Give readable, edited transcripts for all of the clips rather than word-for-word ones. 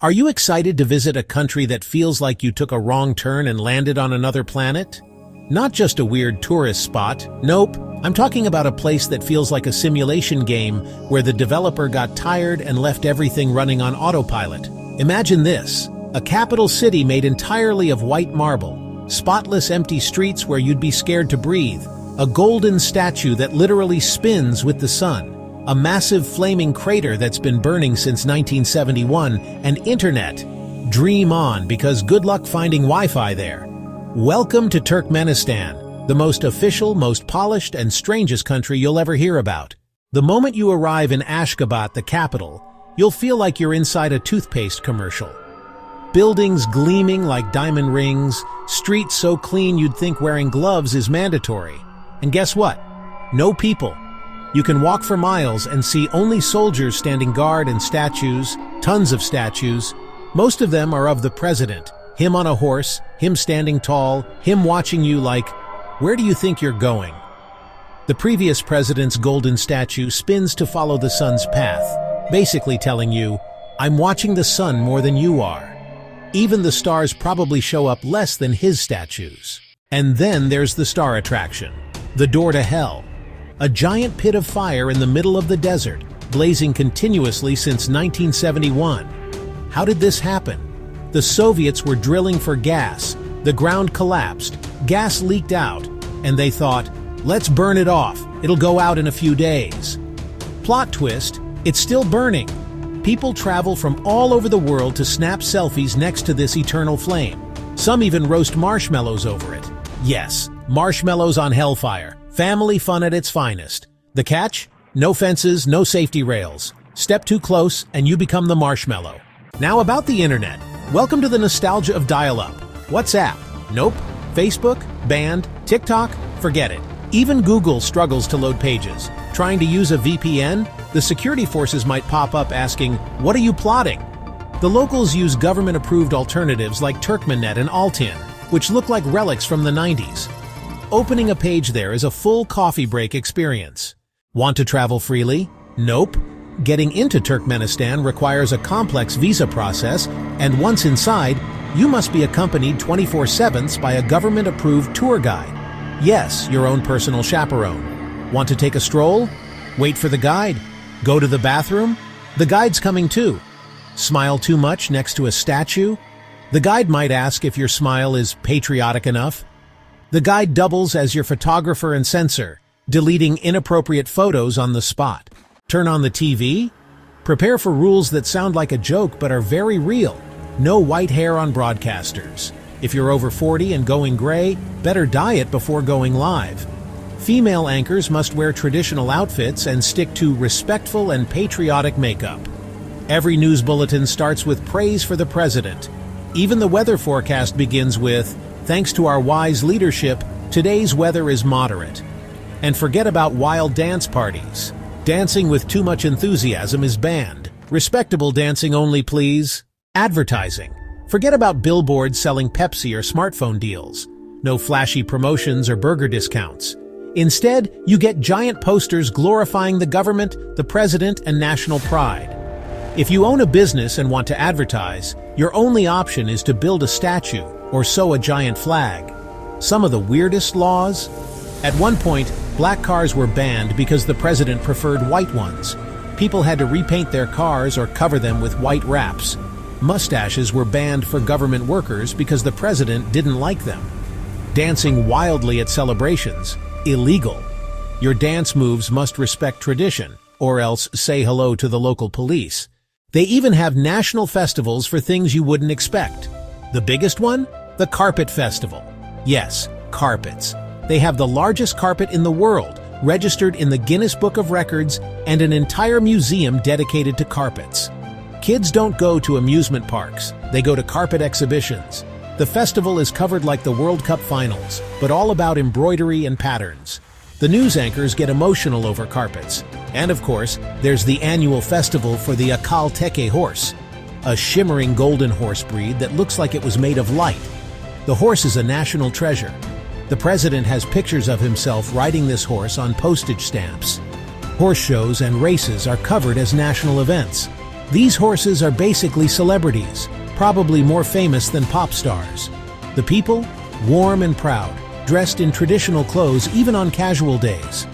Are you excited to visit a country that feels like you took a wrong turn and landed on another planet? Not just a weird tourist spot, nope. I'm talking about a place that feels like a simulation game where the developer got tired and left everything running on autopilot. Imagine this, a capital city made entirely of white marble, spotless empty streets where you'd be scared to breathe, a golden statue that literally spins with the sun, a massive flaming crater that's been burning since 1971, and internet. Dream on, because good luck finding Wi-Fi there. Welcome to Turkmenistan, the most official, most polished, and strangest country you'll ever hear about. The moment you arrive in Ashgabat, the capital, you'll feel like you're inside a toothpaste commercial. Buildings gleaming like diamond rings, streets so clean you'd think wearing gloves is mandatory. And guess what? No people. You can walk for miles and see only soldiers standing guard and statues, tons of statues. Most of them are of the president, him on a horse, him standing tall, him watching you like, where do you think you're going? The previous president's golden statue spins to follow the sun's path, basically telling you, I'm watching the sun more than you are. Even the stars probably show up less than his statues. And then there's the star attraction, the door to hell. A giant pit of fire in the middle of the desert, blazing continuously since 1971. How did this happen? The Soviets were drilling for gas, the ground collapsed, gas leaked out, and they thought, let's burn it off, it'll go out in a few days. Plot twist, it's still burning. People travel from all over the world to snap selfies next to this eternal flame. Some even roast marshmallows over it. Yes, marshmallows on hellfire. Family fun at its finest. The catch? No fences, no safety rails. Step too close and you become the marshmallow. Now about the internet. Welcome to the nostalgia of dial-up. WhatsApp? Nope. Facebook? Banned. TikTok? Forget it. Even Google struggles to load pages. Trying to use a VPN? The security forces might pop up asking, what are you plotting? The locals use government-approved alternatives like Turkmenet and Altin, which look like relics from the 90s. Opening a page there is a full coffee break experience. Want to travel freely? Nope. Getting into Turkmenistan requires a complex visa process, and once inside, you must be accompanied 24/7 by a government-approved tour guide. Yes, your own personal chaperone. Want to take a stroll? Wait for the guide. Go to the bathroom? The guide's coming too. Smile too much next to a statue? The guide might ask if your smile is patriotic enough. The guide doubles as your photographer and censor, deleting inappropriate photos on the spot. Turn on the TV? Prepare for rules that sound like a joke but are very real. No white hair on broadcasters. If you're over 40 and going gray, better dye it before going live. Female anchors must wear traditional outfits and stick to respectful and patriotic makeup. Every news bulletin starts with praise for the president. Even the weather forecast begins with, thanks to our wise leadership, today's weather is moderate. And forget about wild dance parties. Dancing with too much enthusiasm is banned. Respectable dancing only, please. Advertising. Forget about billboards selling Pepsi or smartphone deals. No flashy promotions or burger discounts. Instead, you get giant posters glorifying the government, the president, and national pride. If you own a business and want to advertise, your only option is to build a statue or sew a giant flag. Some of the weirdest laws? At one point, black cars were banned because the president preferred white ones. People had to repaint their cars or cover them with white wraps. Mustaches were banned for government workers because the president didn't like them. Dancing wildly at celebrations? Illegal. Your dance moves must respect tradition, or else say hello to the local police. They even have national festivals for things you wouldn't expect. The biggest one? The Carpet Festival. Yes, carpets. They have the largest carpet in the world, registered in the Guinness Book of Records, and an entire museum dedicated to carpets. Kids don't go to amusement parks, they go to carpet exhibitions. The festival is covered like the World Cup finals, but all about embroidery and patterns. The news anchors get emotional over carpets. And of course, there's the annual festival for the Akal Teke horse, a shimmering golden horse breed that looks like it was made of light. The horse is a national treasure. The president has pictures of himself riding this horse on postage stamps. Horse shows and races are covered as national events. These horses are basically celebrities, probably more famous than pop stars. The people? Warm and proud, dressed in traditional clothes even on casual days.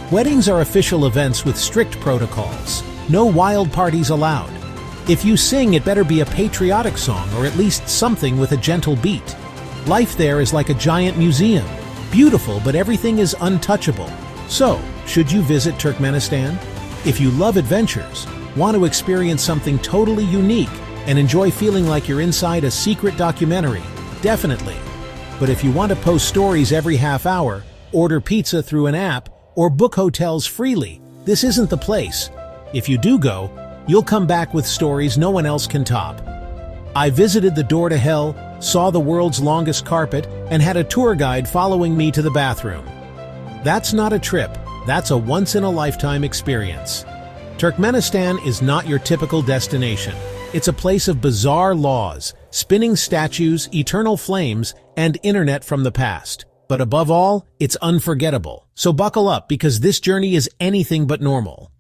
Weddings are official events with strict protocols. No wild parties allowed. If you sing, it better be a patriotic song or at least something with a gentle beat. Life there is like a giant museum. Beautiful, but everything is untouchable. So, should you visit Turkmenistan? If you love adventures, want to experience something totally unique, and enjoy feeling like you're inside a secret documentary, definitely. But if you want to post stories every half hour, order pizza through an app, or book hotels freely, this isn't the place. If you do go, you'll come back with stories no one else can top. I visited the door to hell, saw the world's longest carpet, and had a tour guide following me to the bathroom. That's not a trip, that's a once-in-a-lifetime experience. Turkmenistan is not your typical destination. It's a place of bizarre laws, spinning statues, eternal flames, and internet from the past. But above all, it's unforgettable. So buckle up because this journey is anything but normal.